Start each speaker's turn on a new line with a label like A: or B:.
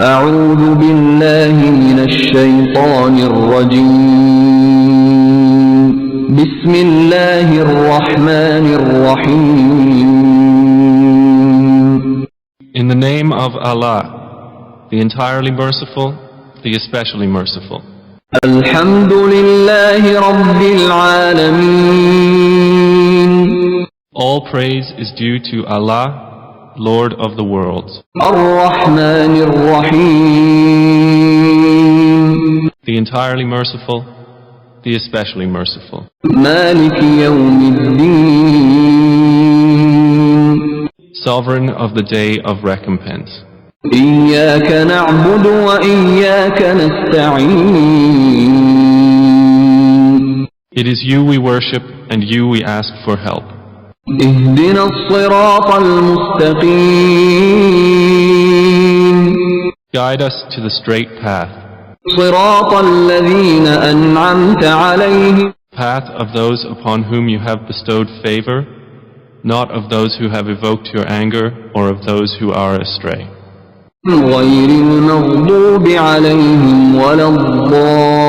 A: أعوذ بالله من الشيطان الرجيم بسم الله الرحمن الرحيم.
B: In the name of Allah, the entirely merciful, the especially merciful.
A: الحمد لله رب العالمين.
B: All praise is due to Allah, Lord of the worlds.
A: الرحمن الرحيم.
B: The entirely merciful, the especially merciful.
A: مالك يوم الدين.
B: Sovereign of the day of recompense.
A: إياك نعبد وإياك نستعين.
B: It is you we worship and you we ask for help.
A: اهدنا الصراط المستقيم.
B: Guide us to the straight path.
A: صراط الذين أنعمت عليهم.
B: Path of those upon whom you have bestowed favor, not of those who have evoked your anger or of those who are astray.
A: غير المغضوب عليهم ولا الضالين.